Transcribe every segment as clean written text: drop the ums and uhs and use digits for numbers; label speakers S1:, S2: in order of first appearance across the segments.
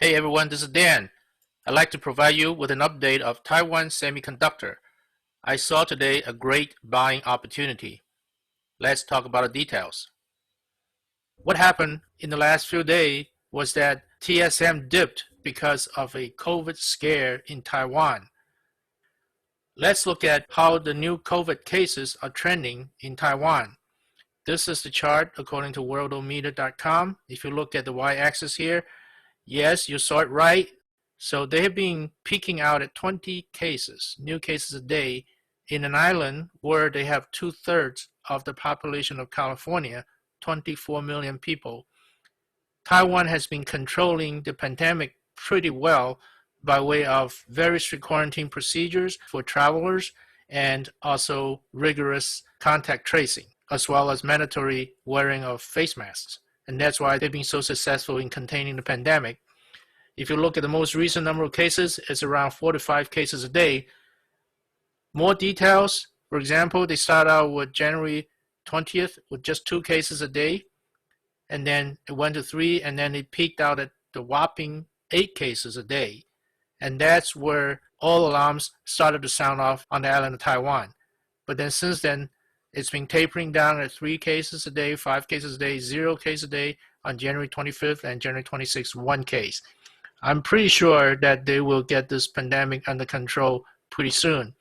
S1: Hey everyone, this is Dan. I'd like to provide you with an update of Taiwan Semiconductor. I saw today a great buying opportunity. Let's talk about the details. What happened in the last few days was that TSM dipped because of a COVID scare in Taiwan. Let's look at how the new COVID cases are trending in Taiwan. This is the chart according to worldometer.com. If you look at the y-axis here, yes, you saw it right. So they have been peaking out at 20 cases, new cases a day, in an island where they have 2/3 of the population of California, 24 million people. Taiwan has been controlling the pandemic pretty well by way of very strict quarantine procedures for travelers and also rigorous contact tracing, as well as mandatory wearing of face masks. And that's why they've been so successful in containing the pandemic. If you look at the most recent number of cases, it's around 4 to 5 cases a day. More details, for example, they start out with January 20th with just 2 cases a day, and then it went to 3, and then it peaked out at the whopping 8 cases a day. And that's where all alarms started to sound off on the island of Taiwan. But then since then, it's been tapering down at 3 cases a day, 5 cases a day, 0 case a day on January 25th and January 26th, 1 case. I'm pretty sure that they will get this pandemic under control pretty soon,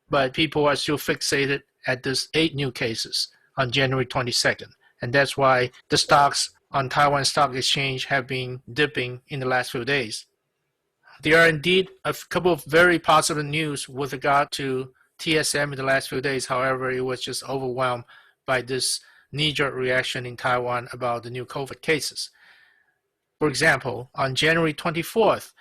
S1: but people are still fixated at this 8 new cases on January 22nd, and that's why the stocks on Taiwan Stock Exchange have been dipping in the last few days. There are indeed a couple of very positive news with regard to TSM in the last few days. However, it was just overwhelmed by this knee-jerk reaction in Taiwan about the new COVID cases. For example, on January 24th,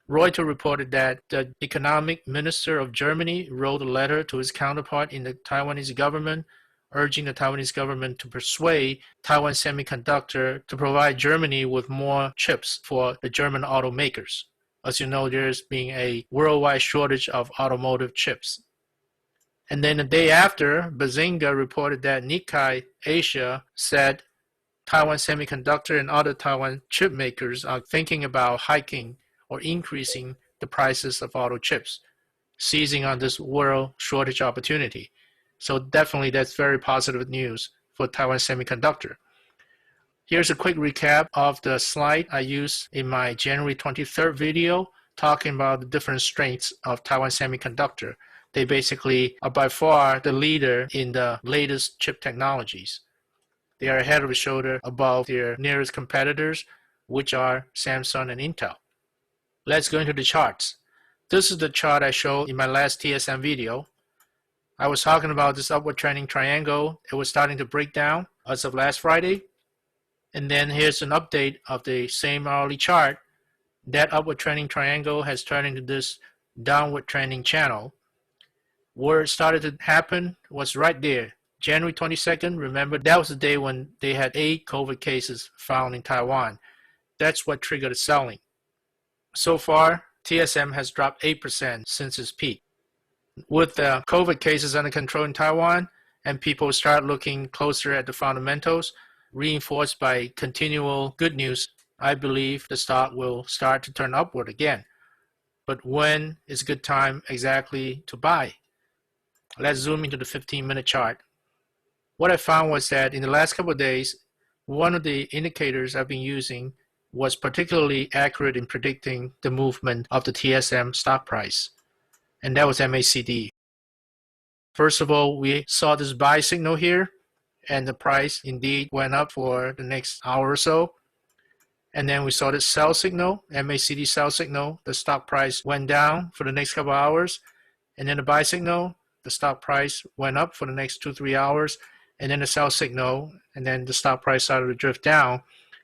S1: Reuters reported that the economic minister of Germany wrote a letter to his counterpart in the Taiwanese government, urging the Taiwanese government to persuade Taiwan Semiconductor to provide Germany with more chips for the German automakers. As you know, there's been a worldwide shortage of automotive chips. And then the day after, Bazinga reported that Nikkei Asia said Taiwan Semiconductor and other Taiwan chip makers are thinking about hiking or increasing the prices of auto chips, seizing on this world shortage opportunity. So definitely that's very positive news for Taiwan Semiconductor. Here's a quick recap of the slide I used in my January 23rd video talking about the different strengths of Taiwan Semiconductor. They basically are by far the leader in the latest chip technologies. They are head of the shoulder above their nearest competitors, which are Samsung and Intel. Let's go into the charts. This is the chart I showed in my last TSM video. I was talking about this upward trending triangle. It was starting to break down as of last Friday. And then here's an update of the same hourly chart. That upward trending triangle has turned into this downward trending channel. Where it started to happen was right there. January 22nd, remember, that was the day when they had 8 COVID cases found in Taiwan. That's what triggered the selling. So far, TSM has dropped 8% since its peak. With the COVID cases under control in Taiwan, and people start looking closer at the fundamentals, reinforced by continual good news, I believe the stock will start to turn upward again. But when is a good time exactly to buy? Let's zoom into the 15-minute chart. What I found was that in the last couple of days, one of the indicators I've been using was particularly accurate in predicting the movement of the TSM stock price, and that was MACD. First of all, we saw this buy signal here, and the price indeed went up for the next hour or so. And then we saw this sell signal, MACD sell signal. The stock price went down for the next couple of hours, and then the buy signal, the stock price went up for the next 2-3 hours. And then the sell signal, and then the stock price started to drift down.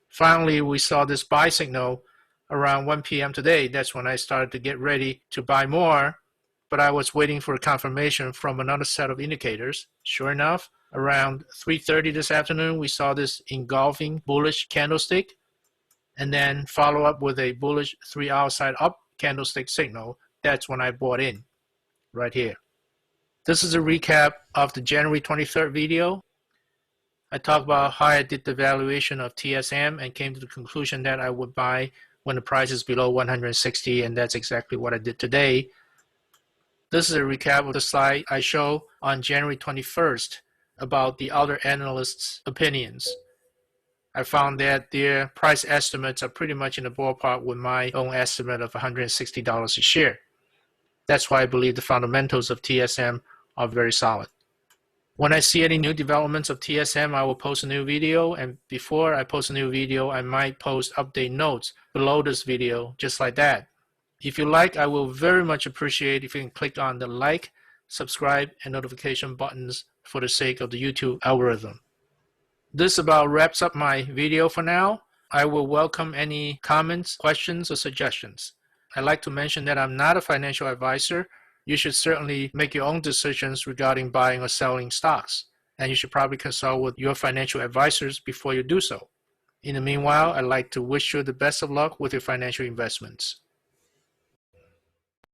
S1: Finally, we saw this buy signal around 1 p.m. today. That's when I started to get ready to buy more, but I was waiting for confirmation from another set of indicators. Sure enough, around 3:30 this afternoon, we saw this engulfing bullish candlestick, and then follow up with a bullish 3-hour side up candlestick signal. That's when I bought in, right here. This is a recap of the January 23rd video. I talked about how I did the valuation of TSM and came to the conclusion that I would buy when the price is below 160, and that's exactly what I did today. This is a recap of the slide I showed on January 21st about the other analysts' opinions. I found that their price estimates are pretty much in the ballpark with my own estimate of $160 a share. That's why I believe the fundamentals of TSM are very solid. When I see any new developments of TSM, I will post a new video, and before I post a new video, I might post update notes below this video, just like that. If you like, I will very much appreciate if you can click on the like, subscribe, and notification buttons for the sake of the YouTube algorithm. This about wraps up my video for now. I will welcome any comments, questions, or suggestions. I'd like to mention that I'm not a financial advisor. You should certainly make your own decisions regarding buying or selling stocks, and you should probably consult with your financial advisors before you do so. In the meanwhile, I'd like to wish you the best of luck with your financial investments.